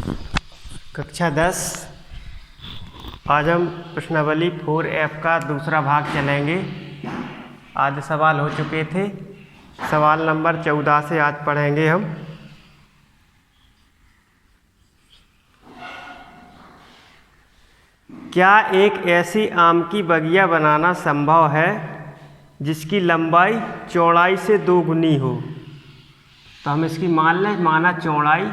कक्षा 10 आज हम प्रश्नावली 4F का दूसरा भाग चलेंगे। आधे सवाल हो चुके थे। सवाल नंबर 14 से आज पढ़ेंगे हम। क्या एक ऐसी आम की बगिया बनाना संभव है जिसकी लंबाई चौड़ाई से 2 गुनी हो? तो हम इसकी मान लें, माना चौड़ाई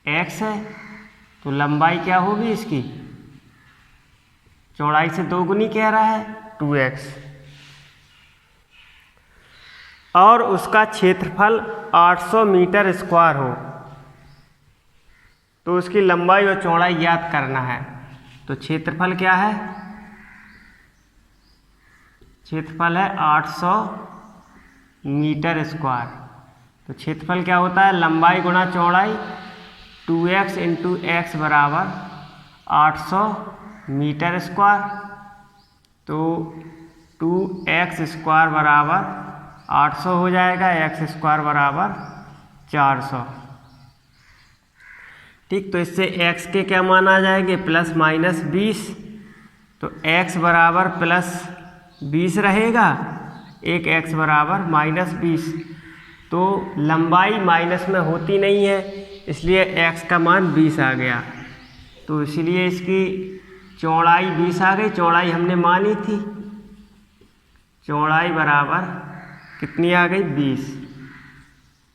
x है तो लंबाई क्या होगी इसकी? चौड़ाई से 2 गुनी कह रहा है 2x, और उसका क्षेत्रफल 800 मीटर स्क्वायर हो तो उसकी लंबाई और चौड़ाई ज्ञात करना है। तो क्षेत्रफल क्या है? क्षेत्रफल है 800 मीटर स्क्वायर। तो क्षेत्रफल क्या होता है? लंबाई गुणा चौड़ाई, 2x इंटू एक्स बराबर 800 मीटर स्क्वायर। तो 2x स्क्वायर बराबर 800 हो जाएगा, x स्क्वायर बराबर 400। ठीक, तो इससे x के क्या मान आ जाएंगे? Plus minus 20। तो x बराबर प्लस 20 रहेगा, एक x बराबर माइनस 20। तो लंबाई माइनस में होती नहीं है, इसलिए x का मान 20 आ गया। तो इसलिए इसकी चौड़ाई 20 आ गई। चौड़ाई हमने मानी थी, चौड़ाई बराबर कितनी आ गई? 20,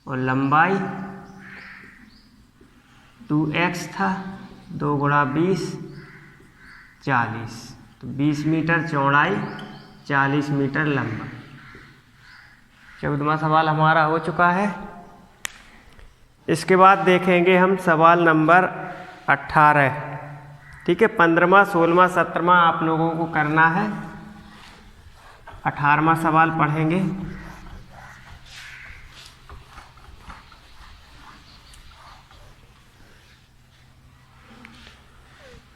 और लंबाई 2x था, 2 गुणा 20 40। तो 20 मीटर चौड़ाई, 40 मीटर लंबाई। 14वां सवाल हमारा हो चुका है। इसके बाद देखेंगे हम सवाल नंबर 18। ठीक है, 15वां 16वां 17वां आप लोगों को करना है। 18वां सवाल पढ़ेंगे।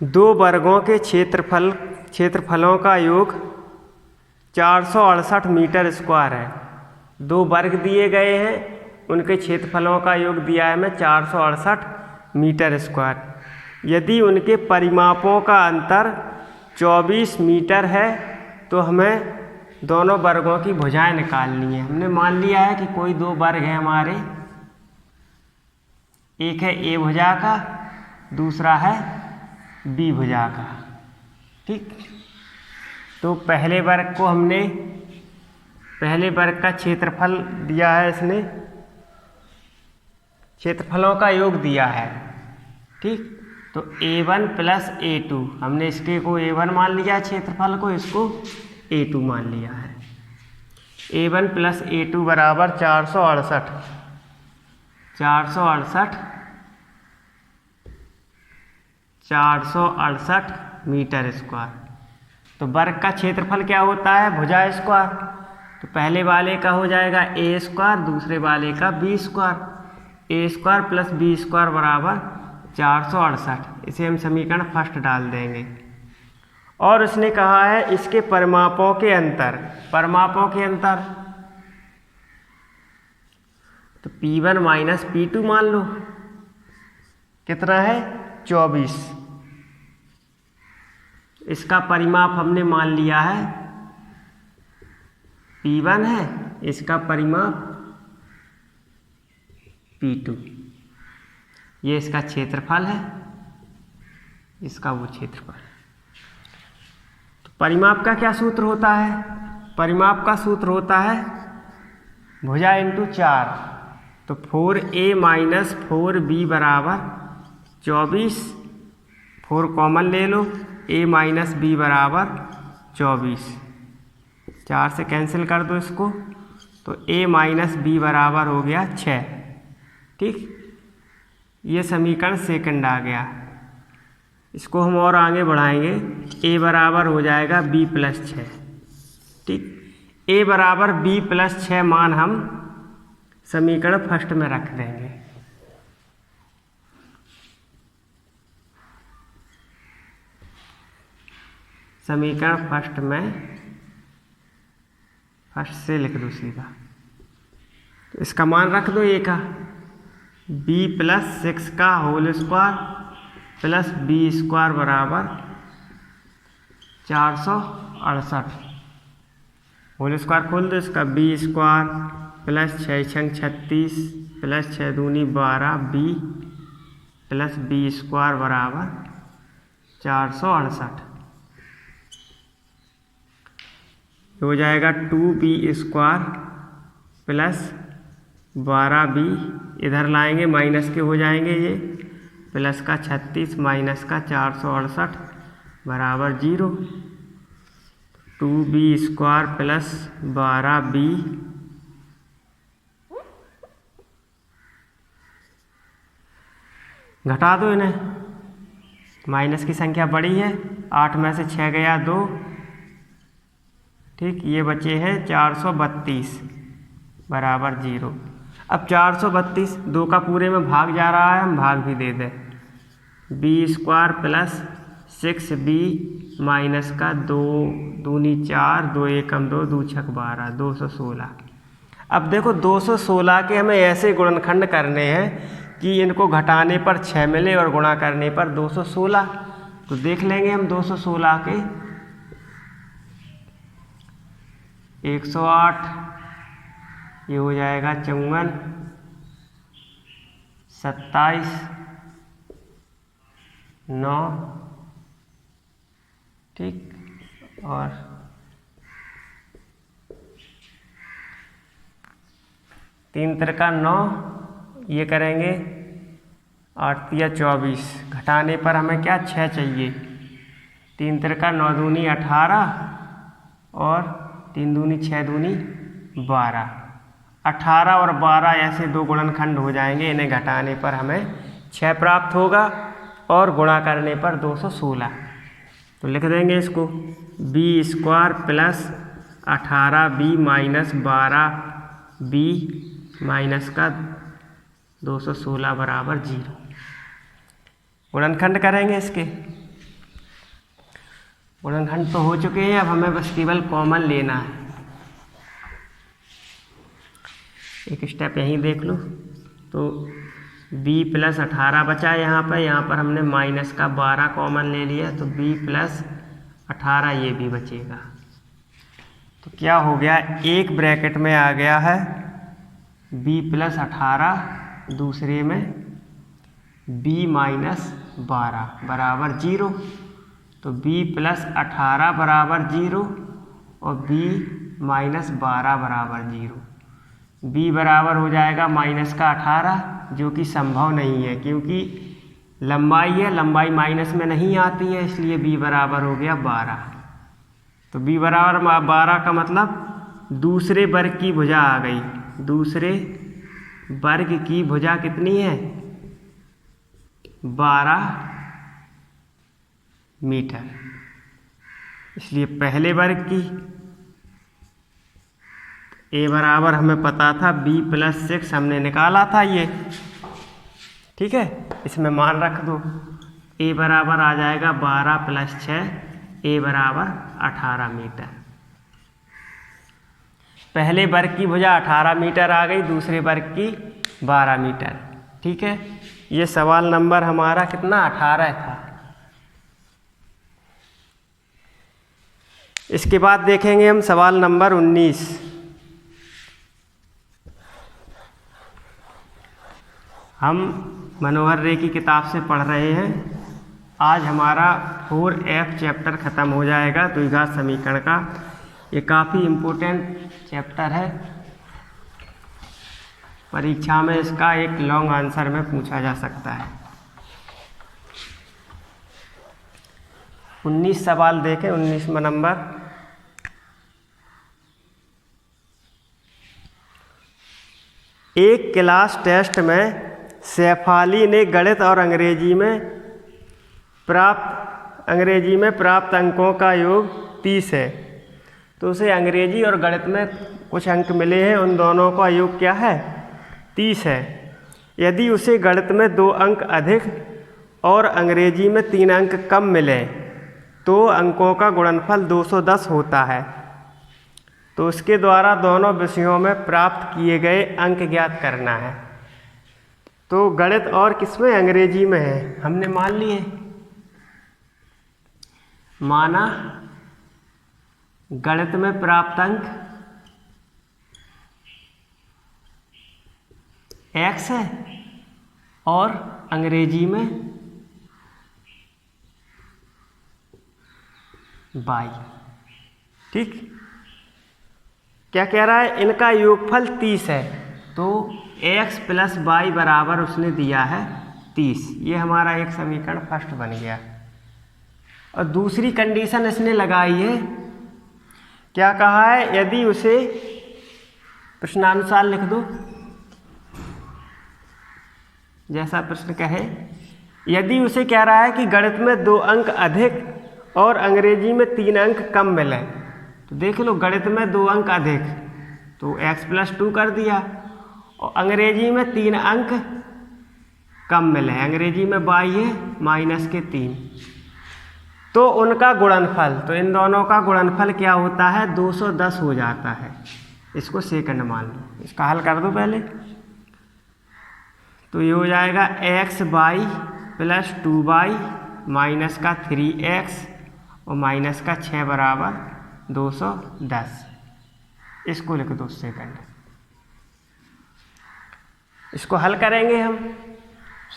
दो वर्गों के क्षेत्रफलों का योग 468 मीटर स्क्वायर है। दो वर्ग दिए गए हैं, उनके क्षेत्रफलों का योग दिया है हमें 468 मीटर स्क्वायर। यदि उनके परिमापों का अंतर 24 मीटर है तो हमें दोनों वर्गों की भुजाएं निकालनी है। हमने मान लिया है कि कोई दो वर्ग हैं हमारे, एक है ए भुजा का, दूसरा है बी भुजा का। ठीक, तो पहले वर्ग को हमने, पहले वर्ग का क्षेत्रफल दिया है, इसने क्षेत्रफलों का योग दिया है। ठीक, तो a1 प्लस a2, हमने इसके को a1 मान लिया, क्षेत्रफल को इसको a2 मान लिया है। a1 प्लस a2 बराबर 468 मीटर स्क्वायर। तो वर्ग का क्षेत्रफल क्या होता है? भुजा स्क्वायर। तो पहले वाले का हो जाएगा a स्क्वायर, दूसरे वाले का b square. a square plus b square बराबर 468। इसे हम समीकरण फर्स्ट डाल देंगे। और उसने कहा है इसके परिमापों के अंतर, परिमापों के अंतर तो P1 माइनस P2 मान लो, कितना है? 24। इसका परिमाप हमने मान लिया है P1 है, इसका परिमाप P2। ये इसका क्षेत्रफल है, इसका वो क्षेत्रफल। तो परिमाप का क्या सूत्र होता है? परिमाप का सूत्र होता है भुजा इंटू 4। तो 4a माइनस 4b बराबर 24। 4 कॉमन ले लो, a माइनस b बराबर 24। 4 से कैंसिल कर दो इसको, तो a माइनस b बराबर हो गया 6। ठीक, ये समीकरण सेकंड आ गया। इसको हम और आगे बढ़ाएंगे, a बराबर हो जाएगा b प्लस 6। ठीक, a बराबर b प्लस 6 मान हम समीकरण फर्स्ट में रख देंगे। समीकरण फर्स्ट में, फर्स्ट से लिख दो सीधा। तो इसका मान रख दो a का, बी प्लस 6 का whole square plus b square बराबर 468। होल स्क्वायर खोल दो इसका, बी स्क्वायर प्लस 6 छंग 36 प्लस 6 दूनी 12 बी प्लस बी स्क्वायर बराबर 468। हो जाएगा 2b स्क्वायर प्लस 12b, इधर लाएंगे माइनस के हो जाएंगे ये, प्लस का 36 माइनस का 468 बराबर 0। 2b स्क्वायर प्लस 12b घटा दो इन्हें, माइनस की संख्या बड़ी है, 8 में से 6 गया 2, ठीक, ये बचे हैं 432 बराबर 0। अब 432 2 का पूरे में भाग जा रहा है, हम भाग भी दे दें। B square plus 6b minus का 2 दूनी 4 2 एकम 2 2 छक 12 216। अब देखो 216 के हमें ऐसे गुणनखंड करने हैं कि इनको घटाने पर 6 मिले और गुणा करने पर 216। तो देख लेंगे हम 216 के 108, ये हो जाएगा 54, 27, 9, ठीक, और 3 त्रिका 9, ये करेंगे 8 तिया 24, घटाने पर हमें क्या 6 चाहिए, 3 त्रिका 9 दूनी 18 और 3 दूनी 6 दूनी 12, 18 और 12 ऐसे दो गुणनखंड हो जाएंगे, इन्हें घटाने पर हमें 6 प्राप्त होगा और गुणा करने पर 216। तो लिख देंगे इसको, b square plus 18b minus 12b minus का 216 बराबर 0। गुणनखंड करेंगे इसके, गुणनखंड तो हो चुके हैं, अब हमें बस केवल कॉमन लेना है। एक स्टेप यहीं देख लो, तो b प्लस 18 बचा यहाँ पर हमने माइनस का 12 कॉमन ले लिया, तो b प्लस 18 ये भी बचेगा। तो क्या हो गया, एक ब्रैकेट में आ गया है b प्लस 18, दूसरे में b माइनस 12 बराबर 0। तो b प्लस 18 बराबर 0 और b माइनस 12 बराबर 0। b बराबर हो जाएगा माइनस का 18, जो कि संभव नहीं है क्योंकि लंबाई है, लंबाई माइनस में नहीं आती है, इसलिए b बराबर हो गया 12। तो b बराबर 12 का मतलब दूसरे वर्ग की भुजा आ गई। दूसरे वर्ग की भुजा कितनी है, 12 मीटर, इसलिए पहले वर्ग की। a बराबर हमें पता था b प्लस 6 हमने निकाला था ये, ठीक है, इसमें मान रख दो। a बराबर आ जाएगा 12 प्लस 6, a बराबर 18 मीटर। पहले वर्ग की भुजा 18 मीटर आ गई, दूसरे वर्ग की 12 मीटर, ठीक है। ये सवाल नंबर हमारा कितना 18 था। इसके बाद देखेंगे हम सवाल नंबर 19। हम मनोहर रे की किताब से पढ़ रहे हैं। आज हमारा 4F चैप्टर ख़त्म हो जाएगा, द्विघात समीकरण का। ये काफ़ी इम्पोर्टेंट चैप्टर है, परीक्षा में इसका एक लॉन्ग आंसर में पूछा जा सकता है। 19 सवाल देखें, 19वां नंबर। एक क्लास टेस्ट में सैफाली ने गणित और अंग्रेजी में प्राप्त अंकों का योग 30 है। तो उसे अंग्रेजी और गणित में कुछ अंक मिले हैं, उन दोनों का योग क्या है, 30 है। यदि उसे गणित में 2 अंक अधिक और अंग्रेजी में 3 अंक कम मिले तो अंकों का गुणनफल 210 होता है। तो उसके द्वारा दोनों विषयों में प्राप्त किए गए अंक ज्ञात करना है। तो गणित और किसमें, अंग्रेजी में है। हमने मान लिए, माना गणित में प्राप्त अंक x है और अंग्रेजी में y। ठीक, क्या कह रहा है, इनका योगफल 30 है, तो x प्लस y बराबर उसने दिया है 30। ये हमारा एक समीकरण फर्स्ट बन गया। और दूसरी कंडीशन इसने लगाई है, क्या कहा है, यदि उसे, प्रश्नानुसार लिख दो जैसा प्रश्न कहे, यदि उसे कह रहा है कि गणित में 2 अंक अधिक और अंग्रेजी में 3 अंक कम मिले, तो देख लो गणित में 2 अंक अधिक तो x+2 कर दिया, और अंग्रेजी में 3 अंक कम मिले, अंग्रेजी में y है -3, तो उनका गुणनफल, तो इन दोनों का गुणनफल क्या होता है, 210 हो जाता है। इसको सेकंड मान लो, इसका हल कर दो पहले। तो ये हो जाएगा xy + 2y - 3x और -6 बराबर 210। इसको लिख दो सेकंड। इसको हल करेंगे हम।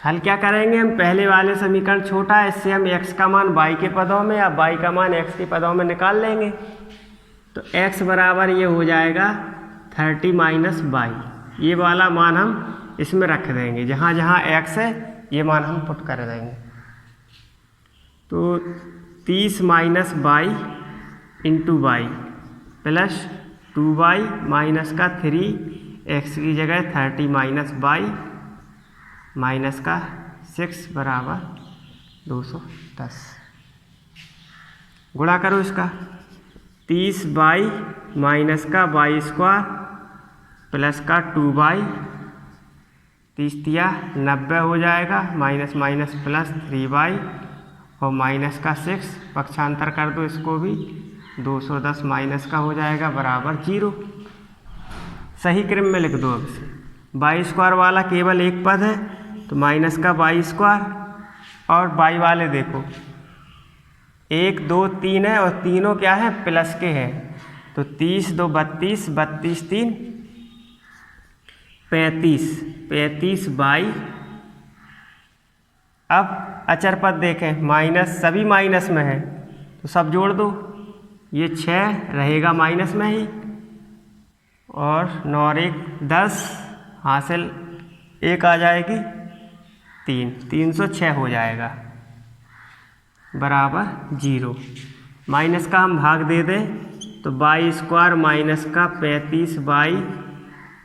हल क्या करेंगे हम, पहले वाले समीकरण छोटा है, इससे हम x का मान y के पदों में या y का मान x के पदों में निकाल लेंगे। तो x बराबर ये हो जाएगा 30 - y। ये वाला मान हम इसमें रख देंगे, जहाँ जहाँ x है ये मान हम पुट कर देंगे। तो 30 - y × y plus 2y - 3 x की जगह 30 - y -6 बराबर 210। गुणा करो इसका, 30y - y² प्लस 2y, 30 तिया 90 हो जाएगा, माइनस प्लस 3y और -6, पक्षांतर कर दो इसको भी, 210 माइनस का हो जाएगा बराबर 0। सही क्रम में लिख दो। अब इसे y² वाला केवल एक पद है, तो -y², और y वाले देखो 1 2 3 है, और तीनों क्या है, प्लस के हैं, तो 30 2 32, 32 3 35, 35y। अब अचर पद देखें, माइनस, सभी माइनस में है, तो सब जोड़ दो, ये 6 रहेगा माइनस में ही, और 9 और 1 10, हासिल 1 आ जाएगी 3, 306 हो जाएगा बराबर 0। माइनस का हम भाग दे दें, तो y² - 35y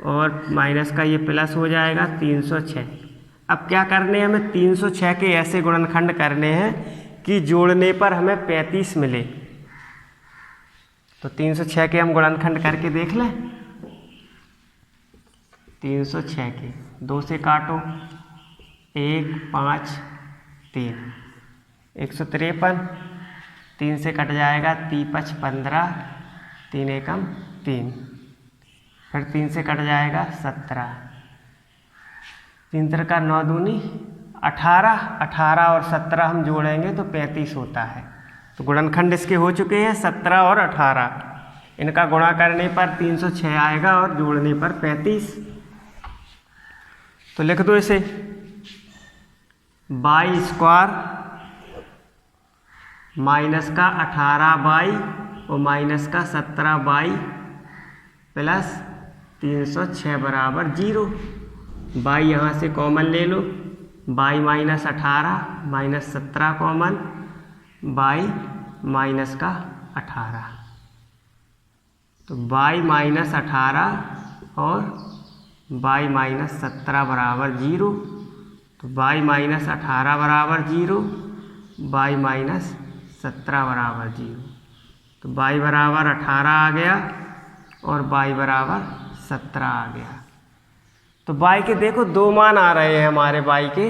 और माइनस का ये प्लस हो जाएगा 306। अब क्या करने हैं, हमें 306 के ऐसे गुणनखंड करने हैं कि जोड़ने पर हमें 35 मिले। तो 306 के हम गुणनखंड करके देख लें। 306 के 2 से काटो, 1 5 3, 153, 3 से कट जाएगा, 3 5 15, 3 एकम 3, फिर 3 से कट जाएगा 17, 3 3 9 दूनी 18, 18 और 17 हम जोड़ेंगे तो 35 होता है। तो गुणनखंड इसके हो चुके हैं 17 और 18। इनका गुणा करने पर 306 आएगा और जोड़ने पर 35। तो लिख दो इसे, y² माइनस का 18y और माइनस का 17y प्लस 306 बराबर 0। y यहाँ से कॉमन ले लो, y - 18 - 17 कॉमन, y -18, तो y - 18 और y - 17 बराबर 0। तो y - 18 बराबर 0, y - 17 बराबर 0। तो y बराबर 18 आ गया और y बराबर 17 आ गया। तो y के देखो 2 मान आ रहे हैं हमारे y के।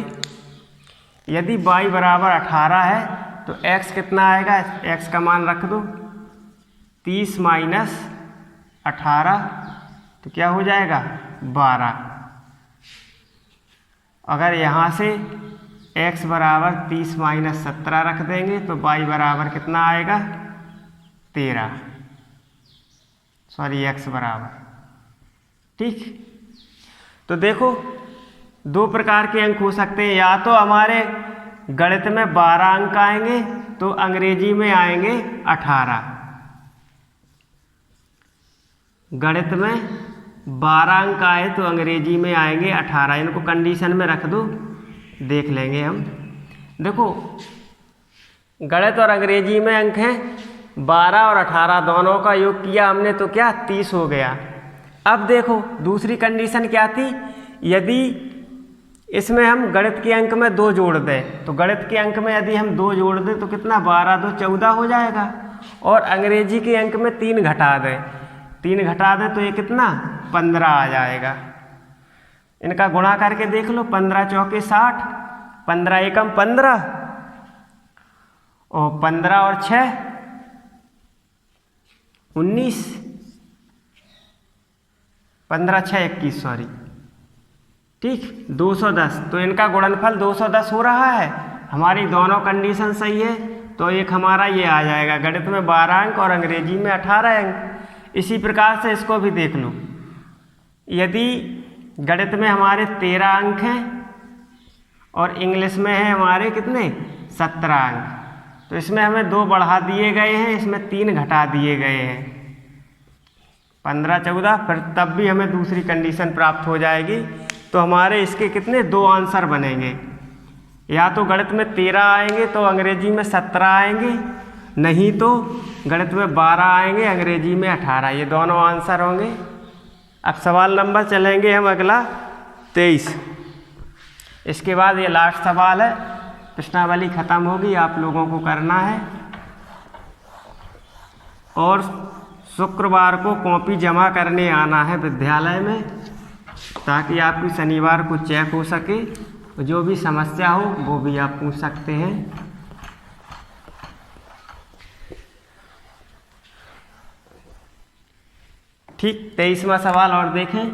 यदि y बराबर 18 है तो x कितना आएगा, x का मान रख दो, 30 - 18, तो क्या हो जाएगा 12। अगर यहाँ से x बराबर 30 माइनस 17 रख देंगे तो y बराबर कितना आएगा 13, सॉरी x बराबर। ठीक, तो देखो दो प्रकार के अंक हो सकते हैं, या तो हमारे गणित में 12 अंक आएंगे तो अंग्रेजी में आएंगे 18। गणित में 12 अंक आए तो अंग्रेजी में आएंगे 18। इनको कंडीशन में रख दो, देख लेंगे हम। देखो गणित और अंग्रेजी में अंक हैं 12 और 18, दोनों का योग किया हमने तो क्या 30 हो गया। अब देखो दूसरी कंडीशन क्या थी, यदि इसमें हम गणित के अंक में 2 जोड़ दें तो गणित के अंक में यदि हम 2 जोड़ दें तो कितना 12 2 14 हो जाएगा, और अंग्रेजी के अंक में 3 घटा दें, 3 घटा दें तो ये कितना 15 आ जाएगा। इनका गुणा करके देख लो, 15 चौके 60, 15 एकम 15 और 15 और 6 19, 15 6 21 सॉरी। ठीक, 210, तो इनका गुणनफल 210 हो रहा है। हमारी दोनों कंडीशन सही है, तो एक हमारा ये आ जाएगा, गणित में 12 अंक और अंग्रेजी में 18 अंक। इसी प्रकार से इसको भी देख लो, यदि गणित में हमारे 13 अंक हैं और इंग्लिश में है हमारे कितने 17 अंक, तो इसमें हमें 2 बढ़ा दिए गए हैं, इसमें 3 घटा दिए गए हैं, 15 14, फिर तब भी हमें दूसरी कंडीशन प्राप्त हो जाएगी। तो हमारे इसके कितने 2 आंसर बनेंगे, या तो गणित में 13 आएंगे तो अंग्रेजी में 17 आएंगे, नहीं तो गणित में 12 आएंगे अंग्रेजी में 18, ये दोनों आंसर होंगे। अब सवाल नंबर चलेंगे हम अगला 23। इसके बाद ये लास्ट सवाल है, प्रश्नावली खत्म होगी, आप लोगों को करना है और शुक्रवार को कॉपी जमा करने आना है विद्यालय में, ताकि आपकी शनिवार को चेक हो सके, जो भी समस्या हो वो भी आप पूछ सकते हैं। ठीक, 23वां सवाल और देखें।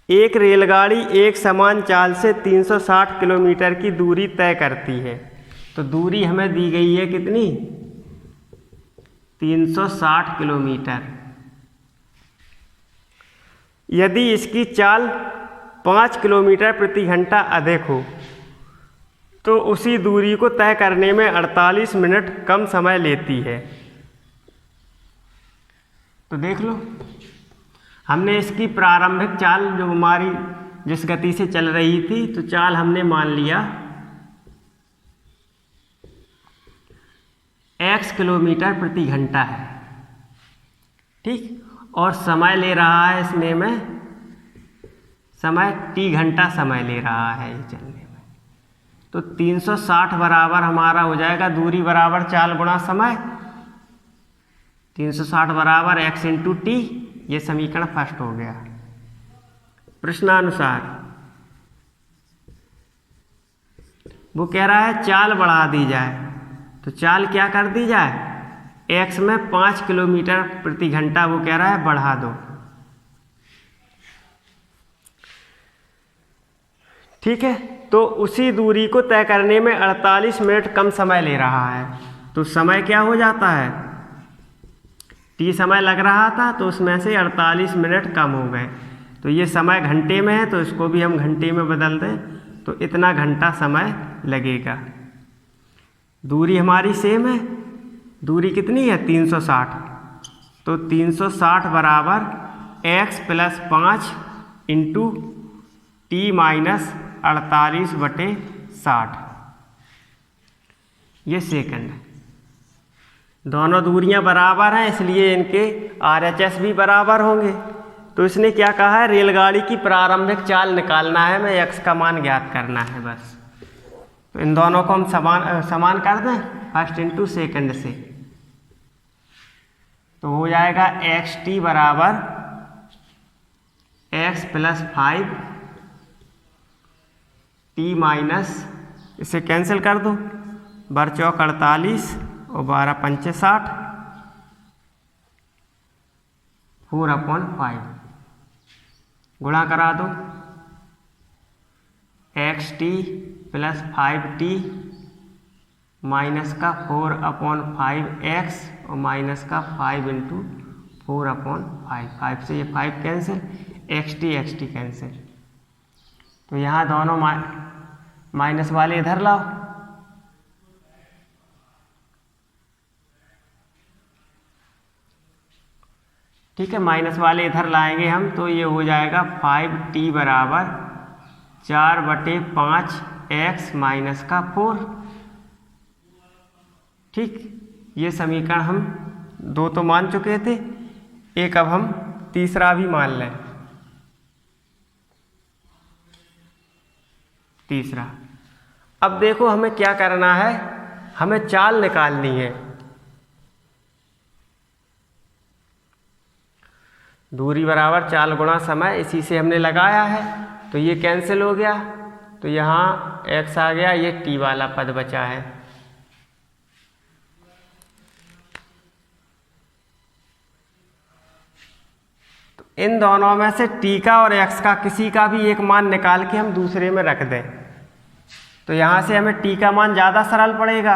एक रेलगाड़ी एक समान चाल से 360 किलोमीटर की दूरी तय करती है, तो दूरी हमें दी गई है कितनी 360 किलोमीटर। यदि इसकी चाल 5 किलोमीटर प्रति घंटा अधिक हो तो उसी दूरी को तय करने में 48 मिनट कम समय लेती है। तो देख लो, हमने इसकी प्रारंभिक चाल जो हमारी जिस गति से चल रही थी, तो चाल हमने मान लिया x किलोमीटर प्रति घंटा है। ठीक, और समय ले रहा है इसमें में समय t घंटा समय ले रहा है ये चलने में, तो 360 बराबर हमारा हो जाएगा दूरी बराबर चाल गुणा समय, 360 बराबर x इंटू टी, ये समीकरण फर्स्ट हो गया। प्रश्नानुसार वो कह रहा है चाल बढ़ा दी जाए, तो चाल क्या कर दी जाए, x में 5 किलोमीटर प्रति घंटा वो कह रहा है बढ़ा दो। ठीक है, तो उसी दूरी को तय करने में 48 मिनट कम समय ले रहा है, तो समय क्या हो जाता है, t समय लग रहा था तो उसमें से 48 मिनट कम हो गए, तो ये समय घंटे में है तो इसको भी हम घंटे में बदल दें, तो इतना घंटा समय लगेगा। दूरी हमारी सेम है, दूरी कितनी है 360, तो 360 बराबर x plus 5 into T minus 48/60, ये सेकंड है। दोनों दूरियां बराबर हैं इसलिए इनके RHS भी बराबर होंगे। तो इसने क्या कहा है, रेलगाड़ी की प्रारंभिक चाल निकालना है, मैं x का मान ज्ञात करना है बस। तो इन दोनों को हम समान कर दें फर्स्ट इंटू सेकंड से, तो हो जाएगा xt बराबर x प्लस 5 t माइनस, इसे कैंसिल कर दो, 12 चौक 48 और 12 पंचे 60, 4/5 गुणा करा दो, xt प्लस 5t माइनस का 4/5x और माइनस का 5 इंटू 4/5, 5 से ये 5 कैंसिल, xt कैंसिल। तो यहाँ दोनों माइनस वाले इधर लाओ, ठीक है, माइनस वाले इधर लाएंगे हम तो ये हो जाएगा 5t बराबर 4/5x माइनस का 4। ठीक, ये समीकरण हम 2 तो मान चुके थे, एक अब हम तीसरा भी मान लें। तीसरा, अब देखो हमें क्या करना है, हमें चाल निकालनी है। दूरी बराबर चाल गुणा समय, इसी से हमने लगाया है, तो ये कैंसिल हो गया, तो यहाँ x आ गया, ये t वाला पद बचा है। तो इन दोनों में से t का और x का किसी का भी एक मान निकाल के हम दूसरे में रख दें, तो यहाँ से हमें t का मान ज़्यादा सरल पड़ेगा।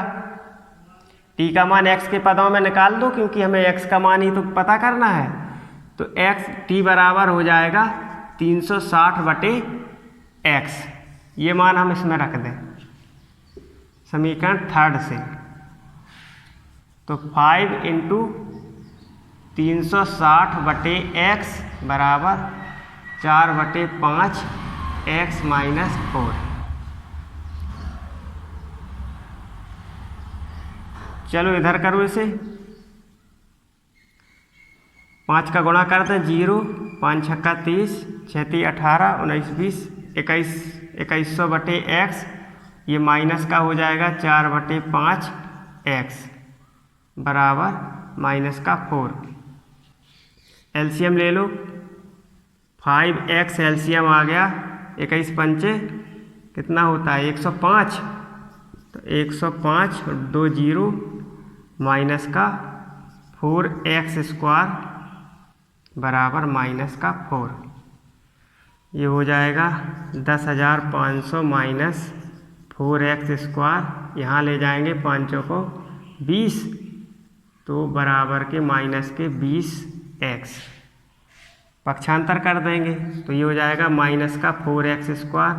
t का मान x के पदों में निकाल दो, क्योंकि हमें x का मान ही तो पता करना है। तो t बराबर हो जाएगा 360/x, ये मान हम इसमें रख दें समीकरण 3 से। तो 5 इंटू 360/x बराबर 4/5x माइनस 4। चलो इधर करो इसे, 5 का गुणा करते हैं 0, 5 छक्का 30, 6 × 18, 19 20 21, 2100/x, ये माइनस का हो जाएगा 4/5x बराबर माइनस का 4। एलसीएम ले लो, 5x एलसीएम आ गया, 21 पंचे कितना होता है 105, तो 105 और 2 0 माइनस का 4x स्क्वायर बराबर माइनस का 4। ये हो जाएगा 10,500 माइनस 4x स्क्वायर, यहाँ ले जाएंगे 5 को 20, तो बराबर के माइनस के 20x, पक्षांतर कर देंगे तो ये हो जाएगा माइनस का 4x स्क्वायर,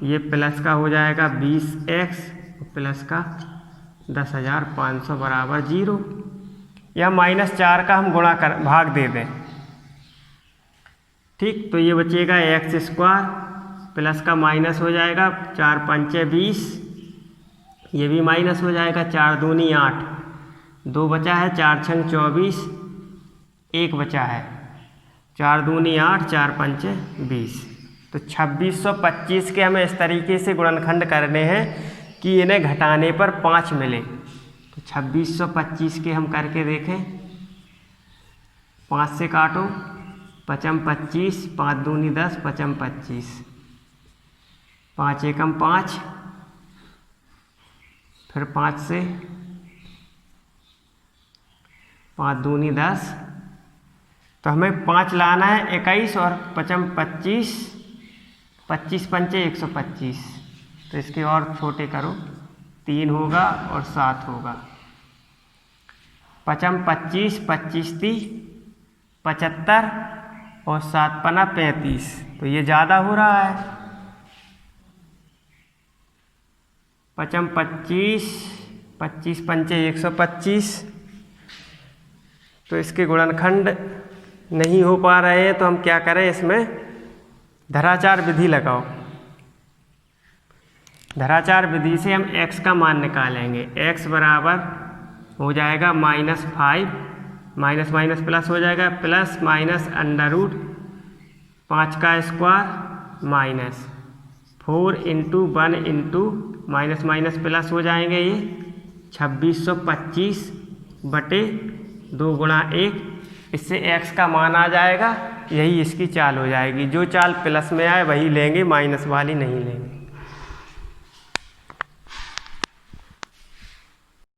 ये प्लस का हो जाएगा 20x प्लस का 10,500 बराबर 0। या -4 का हम गुणा कर भाग दे दें, ठीक, तो ये बचेगा x स्क्वायर प्लस का माइनस हो जाएगा 4 पंचे 20, ये भी माइनस हो जाएगा, 4 दूनी 8, 2 बचा है, 4 छंग 24, 1 बचा है, 4 दूनी 8, 4 पंचे 20। तो 2625 के हमें इस तरीके से गुणनखंड करने हैं कि इन्हें घटाने पर 5 मिले। तो 2625 के हम करके देखें, 5 से काटो, 5 25, 5 दूनी 10, 5 25, 5 एकम 5, फिर 5 से 5 दूनी 10, तो हमें 5 लाना है 21 और 5 25, 25 पंचे 125, तो इसके और छोटे करो, 3 होगा और 7 होगा, 5 25, 25 30, 75 और 7 पना 35, तो ये ज़्यादा हो रहा है। 5 25, 25 पंचे 125, तो इसके गुणनखंड नहीं हो पा रहे हैं, तो हम क्या करें, इसमें धराचार विधि लगाओ। धराचार विधि से हम x का मान निकालेंगे। x बराबर हो जाएगा -5, माइनस माइनस प्लस हो जाएगा, प्लस माइनस √5 का square minus 4 into 1 into minus minus plus हो जाएंगे, ये 2625/2 गुणा 1, इससे x का मान आ जाएगा, यही इसकी चाल हो जाएगी। जो चाल प्लस में आए वही लेंगे, माइनस वाली नहीं लेंगे।